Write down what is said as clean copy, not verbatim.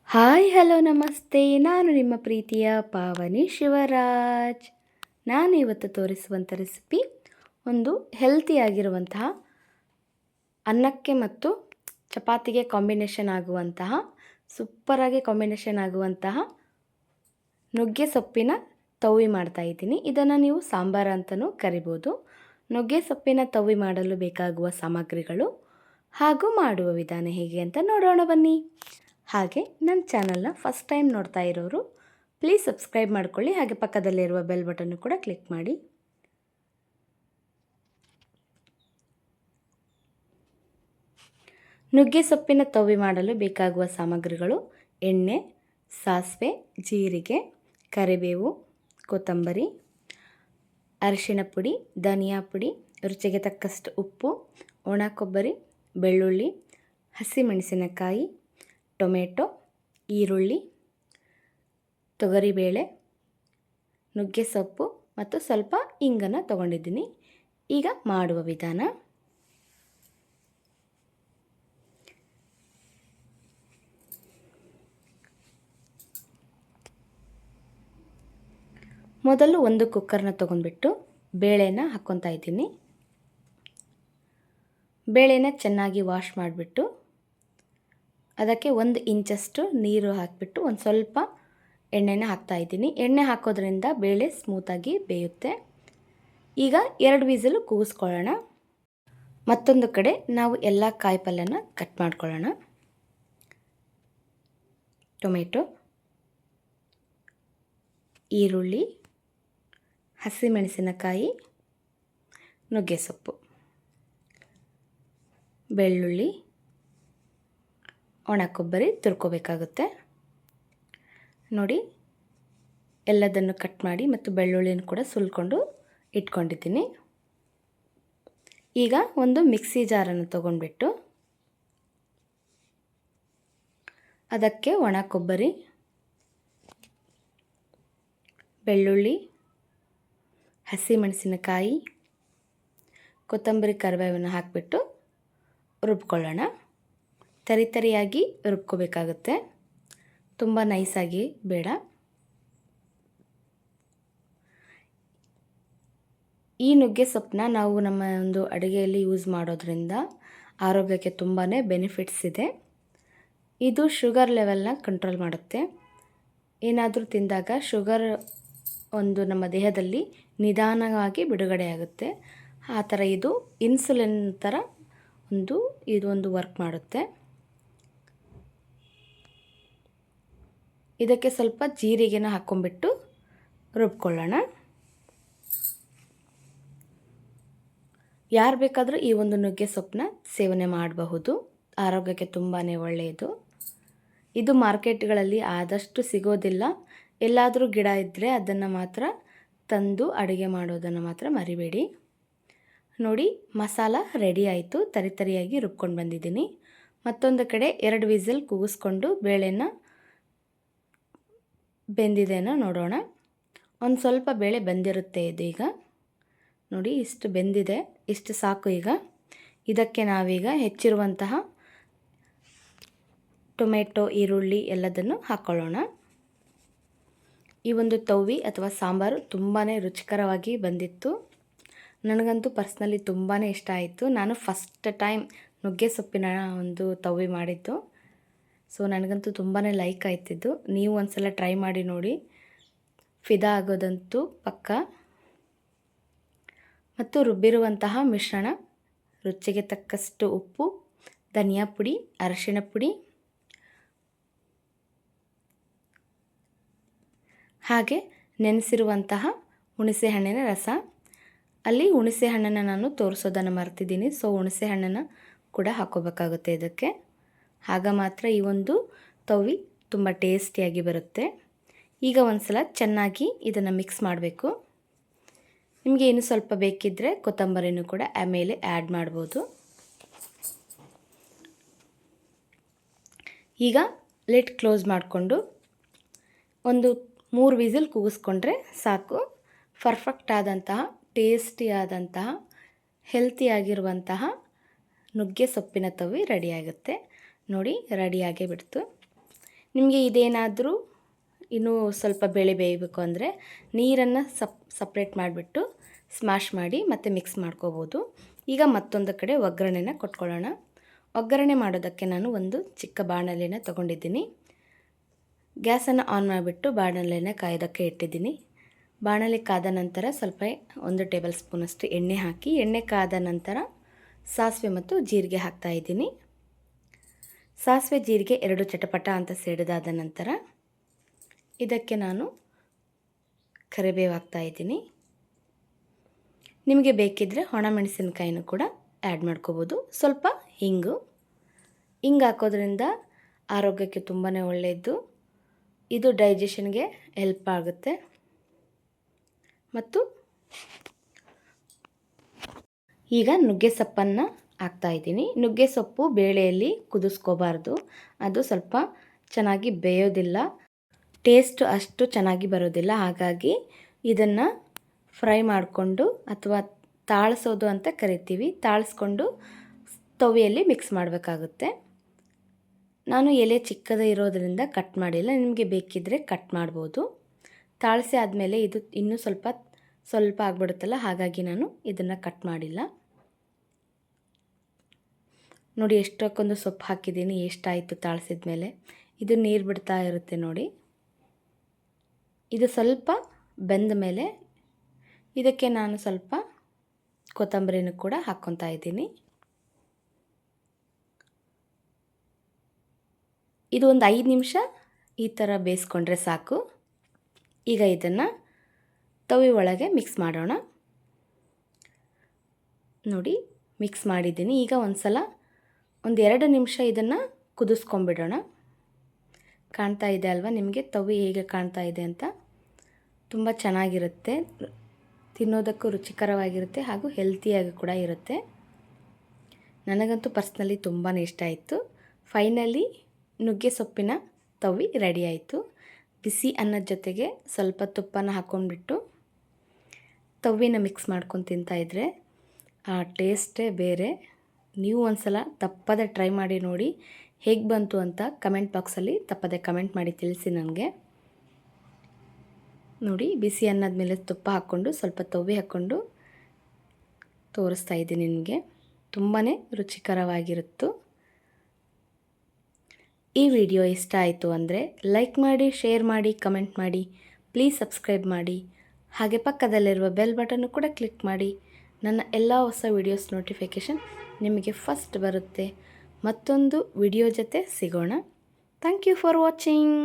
Hi hello ನಮಸ್ತೆ. ನಾನು ನಿಮ್ಮ ಪ್ರೀತಿಯ ಪಾವನಿ ಶಿವರಾಜ್. ನಾನು ಇವತ್ತು ತೋರಿಸುವಂಥ ರೆಸಿಪಿ ಒಂದು ಹೆಲ್ತಿಯಾಗಿರುವಂತಹ ಅನ್ನಕ್ಕೆ ಮತ್ತು ಚಪಾತಿಗೆ ಕಾಂಬಿನೇಷನ್ ಆಗುವಂತಹ ಸೂಪರಾಗಿ ಕಾಂಬಿನೇಷನ್ ಆಗುವಂತಹ ನುಗ್ಗೆ ಸೊಪ್ಪಿನ ತವ್ವಿ ಮಾಡ್ತಾಯಿದ್ದೀನಿ. ಇದನ್ನು ನೀವು ಸಾಂಬಾರು ಅಂತಲೂ ಕರಿಬೋದು. ನುಗ್ಗೆ ಸೊಪ್ಪಿನ ತವ್ವಿ ಮಾಡಲು ಬೇಕಾಗುವ ಸಾಮಗ್ರಿಗಳು ಹಾಗೂ ಮಾಡುವ ವಿಧಾನ ಹೇಗೆ ಅಂತ ನೋಡೋಣ ಬನ್ನಿ. ಹಾಗೆ ನನ್ನ ಚಾನಲ್ನ ಫಸ್ಟ್ ಟೈಮ್ ನೋಡ್ತಾ ಇರೋರು ಪ್ಲೀಸ್ ಸಬ್ಸ್ಕ್ರೈಬ್ ಮಾಡ್ಕೊಳ್ಳಿ. ಹಾಗೆ ಪಕ್ಕದಲ್ಲಿರುವ ಬೆಲ್ ಬಟನ್ನು ಕೂಡ ಕ್ಲಿಕ್ ಮಾಡಿ. ನುಗ್ಗೆ ಸೊಪ್ಪಿನ ತವ್ವಿ ಮಾಡಲು ಬೇಕಾಗುವ ಸಾಮಗ್ರಿಗಳು: ಎಣ್ಣೆ, ಸಾಸಿವೆ, ಜೀರಿಗೆ, ಕರಿಬೇವು, ಕೊತ್ತಂಬರಿ, ಅರಿಶಿಣ ಪುಡಿ, ಧನಿಯಾ ಪುಡಿ, ರುಚಿಗೆ ತಕ್ಕಷ್ಟು ಉಪ್ಪು, ಒಣ ಕೊಬ್ಬರಿ, ಬೆಳ್ಳುಳ್ಳಿ, ಹಸಿಮೆಣಸಿನಕಾಯಿ, ಟೊಮೆಟೊ, ಈರುಳ್ಳಿ, ತೊಗರಿಬೇಳೆ, ನುಗ್ಗೆ ಸೊಪ್ಪು ಮತ್ತು ಸ್ವಲ್ಪ ಇಂಗನ್ನು ತಗೊಂಡಿದ್ದೀನಿ. ಈಗ ಮಾಡುವ ವಿಧಾನ: ಮೊದಲು ಒಂದು ಕುಕ್ಕರ್ನ ತೊಗೊಂಡ್ಬಿಟ್ಟು ಬೇಳೆನ ಹಾಕ್ಕೊತಾ ಇದ್ದೀನಿ. ಬೇಳೆನ ಚೆನ್ನಾಗಿ ವಾಶ್ ಮಾಡಿಬಿಟ್ಟು ಅದಕ್ಕೆ 1 ಇಂಚಷ್ಟು ನೀರು ಹಾಕಿಬಿಟ್ಟು ಒಂದು ಸ್ವಲ್ಪ ಎಣ್ಣೆನ ಹಾಕ್ತಾಯಿದ್ದೀನಿ. ಎಣ್ಣೆ ಹಾಕೋದ್ರಿಂದ ಬೇಳೆ ಸ್ಮೂತಾಗಿ ಬೇಯುತ್ತೆ. ಈಗ 2 ವಿಸಿಲು ಕೂಗಿಸ್ಕೊಳ್ಳೋಣ. ಮತ್ತೊಂದು ಕಡೆ ನಾವು ಎಲ್ಲ ಕಾಯಿ ಪಲ್ಯನ ಕಟ್ ಮಾಡ್ಕೊಳ್ಳೋಣ. ಟೊಮೆಟೊ, ಈರುಳ್ಳಿ, ಹಸಿಮೆಣಸಿನಕಾಯಿ, ನುಗ್ಗೆ ಸೊಪ್ಪು, ಬೆಳ್ಳುಳ್ಳಿ, ಒಣ ಕೊಬ್ಬರಿ ತುರ್ಕೋಬೇಕಾಗುತ್ತೆ. ನೋಡಿ, ಎಲ್ಲದನ್ನು ಕಟ್ ಮಾಡಿ ಮತ್ತು ಬೆಳ್ಳುಳ್ಳಿನ ಕೂಡ ಸುಲ್ಕೊಂಡು ಇಟ್ಕೊಂಡಿದ್ದೀನಿ. ಈಗ ಒಂದು ಮಿಕ್ಸಿ ಜಾರನ್ನು ತೊಗೊಂಡ್ಬಿಟ್ಟು ಅದಕ್ಕೆ ಒಣ ಕೊಬ್ಬರಿ, ಬೆಳ್ಳುಳ್ಳಿ, ಹಸಿಮೆಣಸಿನಕಾಯಿ, ಕೊತ್ತಂಬರಿ, ಕರಿಬೇವನ್ನು ಹಾಕಿಬಿಟ್ಟು ರುಬ್ಕೊಳ್ಳೋಣ. ತರಿಯಾಗಿ ರುಬ್ಕೋಬೇಕಾಗುತ್ತೆ, ತುಂಬ ನೈಸಾಗಿ ಬೇಡ. ಈ ನುಗ್ಗೆ ಸೊಪ್ಪನ್ನ ನಾವು ನಮ್ಮ ಒಂದು ಅಡುಗೆಯಲ್ಲಿ ಯೂಸ್ ಮಾಡೋದ್ರಿಂದ ಆರೋಗ್ಯಕ್ಕೆ ತುಂಬಾ ಬೆನಿಫಿಟ್ಸ್ ಇದೆ. ಇದು ಶುಗರ್ ಲೆವೆಲ್ನ ಕಂಟ್ರೋಲ್ ಮಾಡುತ್ತೆ. ಏನಾದರೂ ತಿಂದಾಗ ಶುಗರ್ ಒಂದು ನಮ್ಮ ದೇಹದಲ್ಲಿ ನಿಧಾನವಾಗಿ ಬಿಡುಗಡೆ ಆಗುತ್ತೆ. ಆ ಥರ ಇದು ಇನ್ಸುಲಿನ್ ಥರ ಇದೊಂದು ವರ್ಕ್ ಮಾಡುತ್ತೆ. ಇದಕ್ಕೆ ಸ್ವಲ್ಪ ಜೀರಿಗೆನ ಹಾಕ್ಕೊಂಡ್ಬಿಟ್ಟು ರುಬ್ಕೊಳ್ಳೋಣ. ಯಾರು ಬೇಕಾದರೂ ಈ ಒಂದು ನುಗ್ಗೆ ಸೊಪ್ಪನ್ನ ಸೇವನೆ ಮಾಡಬಹುದು. ಆರೋಗ್ಯಕ್ಕೆ ತುಂಬಾ ಒಳ್ಳೆಯದು. ಇದು ಮಾರ್ಕೆಟ್ಗಳಲ್ಲಿ ಆದಷ್ಟು ಸಿಗೋದಿಲ್ಲ. ಎಲ್ಲಾದರೂ ಗಿಡ ಇದ್ದರೆ ಅದನ್ನು ಮಾತ್ರ ತಂದು ಅಡುಗೆ ಮಾಡೋದನ್ನು ಮಾತ್ರ ಮರಿಬೇಡಿ. ನೋಡಿ, ಮಸಾಲ ರೆಡಿ ಆಯಿತು. ತರಿಯಾಗಿ ರುಬ್ಕೊಂಡು ಬಂದಿದ್ದೀನಿ. ಮತ್ತೊಂದು ಕಡೆ 2 ವಿಸಿಲ್ ಕೂಗಿಸ್ಕೊಂಡು ಬೇಳೆನ ಬೆಂದಿದೆನೋ ನೋಡೋಣ. ಒಂದು ಸ್ವಲ್ಪ ಬೇಳೆ ಬೆಂದಿರುತ್ತೆ. ಇದು ಈಗ ನೋಡಿ, ಇಷ್ಟು ಬೆಂದಿದೆ, ಇಷ್ಟು ಸಾಕು. ಈಗ ಇದಕ್ಕೆ ನಾವೀಗ ಹೆಚ್ಚಿರುವಂತಹ ಟೊಮೆಟೊ, ಈರುಳ್ಳಿ ಎಲ್ಲದನ್ನು ಹಾಕ್ಕೊಳ್ಳೋಣ. ಈ ಒಂದು ತವ್ವಿ ಅಥವಾ ಸಾಂಬಾರು ತುಂಬಾ ರುಚಿಕರವಾಗಿ ಬಂದಿತ್ತು. ನನಗಂತೂ ಪರ್ಸ್ನಲಿ ತುಂಬಾ ಇಷ್ಟ ಆಯಿತು. ನಾನು ಫಸ್ಟ್ ಟೈಮ್ ನುಗ್ಗೆ ಸೊಪ್ಪಿನ ಒಂದು ತವ್ವಿ ಮಾಡಿದ್ದು. ಸೊ ನನಗಂತೂ ತುಂಬಾ ಲೈಕ್ ಆಯ್ತಿದ್ದು. ನೀವು ಒಂದು ಸಲ ಟ್ರೈ ಮಾಡಿ ನೋಡಿ, ಫಿದಾ ಆಗೋದಂತೂ ಪಕ್ಕ. ಮತ್ತು ರುಬ್ಬಿರುವಂತಹ ಮಿಶ್ರಣ: ರುಚಿಗೆ ತಕ್ಕಷ್ಟು ಉಪ್ಪು, ಧನಿಯಾ ಪುಡಿ, ಅರಿಶಿಣ ಪುಡಿ, ಹಾಗೆ ನೆನೆಸಿರುವಂತಹ ಹುಣಸೆ ಹಣ್ಣಿನ ರಸ. ಅಲ್ಲಿ ಹುಣಸೆ ಹಣ್ಣನ್ನು ನಾನು ತೋರಿಸೋದನ್ನು ಮರ್ತಿದ್ದೀನಿ. ಸೊ ಹುಣಸೆ ಹಣ್ಣನ್ನು ಕೂಡ ಹಾಕೋಬೇಕಾಗುತ್ತೆ ಇದಕ್ಕೆ. ಆಗ ಮಾತ್ರ ಈ ಒಂದು ತವ್ವಿ ತುಂಬ ಟೇಸ್ಟಿಯಾಗಿ ಬರುತ್ತೆ. ಈಗ ಒಂದು ಸಲ ಚೆನ್ನಾಗಿ ಇದನ್ನು ಮಿಕ್ಸ್ ಮಾಡಬೇಕು. ನಿಮಗೆ ಇನ್ನೂ ಸ್ವಲ್ಪ ಬೇಕಿದ್ದರೆ ಕೊತ್ತಂಬರಿನೂ ಕೂಡ ಆಮೇಲೆ ಆ್ಯಡ್ ಮಾಡ್ಬೋದು. ಈಗ ಲಿಡ್ ಕ್ಲೋಸ್ ಮಾಡಿಕೊಂಡು ಒಂದು 3 ವಿಸಿಲ್ ಕೂಗಿಸ್ಕೊಂಡ್ರೆ ಸಾಕು. ಪರ್ಫೆಕ್ಟ್ ಆದಂತಹ, ಟೇಸ್ಟಿಯಾದಂತಹ, ಹೆಲ್ತಿಯಾಗಿರುವಂತಹ ನುಗ್ಗೆ ಸೊಪ್ಪಿನ ತವ್ವಿ ರೆಡಿಯಾಗುತ್ತೆ. ನೋಡಿ, ರೆಡಿಯಾಗೇ ಬಿಡ್ತು. ನಿಮಗೆ ಇದೇನಾದರೂ ಇನ್ನೂ ಸ್ವಲ್ಪ ಬೇಳೆ ಬೇಯಬೇಕು ಅಂದರೆ ನೀರನ್ನು ಸಪ್ರೇಟ್ ಮಾಡಿಬಿಟ್ಟು ಸ್ಮ್ಯಾಶ್ ಮಾಡಿ ಮತ್ತು ಮಿಕ್ಸ್ ಮಾಡ್ಕೋಬೋದು. ಈಗ ಮತ್ತೊಂದು ಕಡೆ ಒಗ್ಗರಣೆನ ಕೊಟ್ಕೊಳ್ಳೋಣ. ಒಗ್ಗರಣೆ ಮಾಡೋದಕ್ಕೆ ನಾನು ಒಂದು ಚಿಕ್ಕ ಬಾಣಲೆನ ತೊಗೊಂಡಿದ್ದೀನಿ. ಗ್ಯಾಸನ್ನು ಆನ್ ಮಾಡಿಬಿಟ್ಟು ಬಾಣಲೆನ ಕಾಯೋದಕ್ಕೆ ಇಟ್ಟಿದ್ದೀನಿ. ಬಾಣಲೆ ಕಾದ ನಂತರ ಸ್ವಲ್ಪ 1 ಟೇಬಲ್ ಸ್ಪೂನಷ್ಟು ಎಣ್ಣೆ ಹಾಕಿ, ಎಣ್ಣೆ ಕಾದ ನಂತರ ಸಾಸಿವೆ ಮತ್ತು ಜೀರಿಗೆ ಹಾಕ್ತಾಯಿದ್ದೀನಿ. ಸಾಸಿವೆ ಜೀರಿಗೆ 2 ಚಟಪಟ ಅಂತ ಸಿಡಿದಾದ ನಂತರ ಇದಕ್ಕೆ ನಾನು ಕರಿಬೇವು ಹಾಕ್ತಾಯಿದ್ದೀನಿ. ನಿಮಗೆ ಬೇಕಿದ್ದರೆ ಒಣಮೆಣಸಿನಕಾಯಿನೂ ಕೂಡ ಆ್ಯಡ್ ಮಾಡ್ಕೋಬೋದು. ಸ್ವಲ್ಪ ಹಿಂಗು ಹಾಕೋದ್ರಿಂದ ಆರೋಗ್ಯಕ್ಕೆ ತುಂಬಾ ಒಳ್ಳೆಯದು. ಇದು ಡೈಜೆಷನ್ಗೆ ಹೆಲ್ಪ್ ಆಗುತ್ತೆ. ಮತ್ತು ಈಗ ನುಗ್ಗೆ ಸೊಪ್ಪನ್ನು ಹಾಕ್ತಾಯಿದ್ದೀನಿ. ನುಗ್ಗೆ ಸೊಪ್ಪು ಬೇಳೆಯಲ್ಲಿ ಕುದಿಸ್ಕೋಬಾರ್ದು, ಅದು ಸ್ವಲ್ಪ ಚೆನ್ನಾಗಿ ಬೇಯೋದಿಲ್ಲ, ಟೇಸ್ಟ್ ಅಷ್ಟು ಚೆನ್ನಾಗಿ ಬರೋದಿಲ್ಲ. ಹಾಗಾಗಿ ಇದನ್ನು ಫ್ರೈ ಮಾಡಿಕೊಂಡು ಅಥವಾ ತಾಳಿಸೋದು ಅಂತ ಕರಿತೀವಿ, ತಾಳಿಸ್ಕೊಂಡು ತವಿಯಲ್ಲಿ ಮಿಕ್ಸ್ ಮಾಡಬೇಕಾಗುತ್ತೆ. ನಾನು ಎಲೆ ಚಿಕ್ಕದ ಇರೋದರಿಂದ ಕಟ್ ಮಾಡಿಲ್ಲ, ನಿಮಗೆ ಬೇಕಿದ್ದರೆ ಕಟ್ ಮಾಡ್ಬೋದು. ತಾಳಿಸಿ ಆದಮೇಲೆ ಇದು ಇನ್ನೂ ಸ್ವಲ್ಪ ಆಗಿಬಿಡುತ್ತಲ್ಲ, ಹಾಗಾಗಿ ನಾನು ಇದನ್ನು ಕಟ್ ಮಾಡಿಲ್ಲ. ನೋಡಿ ಎಷ್ಟಕ್ಕೊಂದು ಸೊಪ್ಪು ಹಾಕಿದ್ದೀನಿ, ಎಷ್ಟಾಯಿತು ತಾಳಿಸಿದ ಮೇಲೆ. ಇದು ನೀರು ಬಿಡ್ತಾ ಇರುತ್ತೆ ನೋಡಿ. ಇದು ಸ್ವಲ್ಪ ಬೆಂದ ಮೇಲೆ ಇದಕ್ಕೆ ನಾನು ಸ್ವಲ್ಪ ಕೊತ್ತಂಬರಿನೂ ಕೂಡ ಹಾಕ್ಕೊತಾ ಇದ್ದೀನಿ. ಇದು ಒಂದು 5 ನಿಮಿಷ ಈ ಥರ ಬೇಯಿಸ್ಕೊಂಡ್ರೆ ಸಾಕು. ಈಗ ಇದನ್ನು ತವಿ ಒಳಗೆ ಮಿಕ್ಸ್ ಮಾಡೋಣ. ನೋಡಿ ಮಿಕ್ಸ್ ಮಾಡಿದ್ದೀನಿ. ಈಗ ಒಂದು 2 ನಿಮಿಷ ಇದನ್ನು ಕುದಿಸ್ಕೊಂಬಿಡೋಣ. ಕಾಣ್ತಾ ಇದೆ ಅಲ್ವಾ ನಿಮಗೆ ತವಿ ಹೇಗೆ ಕಾಣ್ತಾ ಇದೆ ಅಂತ? ತುಂಬ ಚೆನ್ನಾಗಿರುತ್ತೆ, ತಿನ್ನೋದಕ್ಕೂ ರುಚಿಕರವಾಗಿರುತ್ತೆ ಹಾಗೂ ಹೆಲ್ತಿಯಾಗಿ ಕೂಡ ಇರುತ್ತೆ. ನನಗಂತೂ ಪರ್ಸ್ನಲಿ ತುಂಬಾ ಇಷ್ಟ ಆಯಿತು. ಫೈನಲಿ ನುಗ್ಗೆ ಸೊಪ್ಪಿನ ತವಿ ರೆಡಿ ಆಯಿತು. ಬಿಸಿ ಅನ್ನದ ಜೊತೆಗೆ ಸ್ವಲ್ಪ ತುಪ್ಪನ ಹಾಕ್ಕೊಂಡ್ಬಿಟ್ಟು ತವಿನ ಮಿಕ್ಸ್ ಮಾಡ್ಕೊಂಡು ತಿಂತಾಯಿದ್ರೆ ಆ ಟೇಸ್ಟೇ ಬೇರೆ. ನೀವು ಒಂದ್ಸಲ ತಪ್ಪದೆ ಟ್ರೈ ಮಾಡಿ ನೋಡಿ, ಹೇಗೆ ಬಂತು ಅಂತ ಕಮೆಂಟ್ ಬಾಕ್ಸಲ್ಲಿ ತಪ್ಪದೆ ಕಮೆಂಟ್ ಮಾಡಿ ತಿಳಿಸಿ ನನಗೆ. ನೋಡಿ ಬಿಸಿ ಅನ್ನದ ಮೇಲೆ ತುಪ್ಪ ಹಾಕ್ಕೊಂಡು ಸ್ವಲ್ಪ ತವಿ ಹಾಕ್ಕೊಂಡು ತೋರಿಸ್ತಾ ಇದ್ದೀನಿ ನಿಮಗೆ. ತುಂಬಾ ರುಚಿಕರವಾಗಿರುತ್ತೆ. ಈ ವಿಡಿಯೋ ಇಷ್ಟ ಆಯಿತು ಅಂದರೆ ಲೈಕ್ ಮಾಡಿ, ಶೇರ್ ಮಾಡಿ, ಕಮೆಂಟ್ ಮಾಡಿ, ಪ್ಲೀಸ್ ಸಬ್ಸ್ಕ್ರೈಬ್ ಮಾಡಿ. ಹಾಗೆ ಪಕ್ಕದಲ್ಲಿರುವ ಬೆಲ್ ಬಟನ್ನು ಕೂಡ ಕ್ಲಿಕ್ ಮಾಡಿ. ನನ್ನ ಎಲ್ಲ ಹೊಸ ವಿಡಿಯೋಸ್ ನೋಟಿಫಿಕೇಷನ್ ನಿಮಗೆ ಫಸ್ಟ್ ಬರುತ್ತೆ. ಮತ್ತೊಂದು ವಿಡಿಯೋ ಜೊತೆ ಸಿಗೋಣ. Thank you for watching.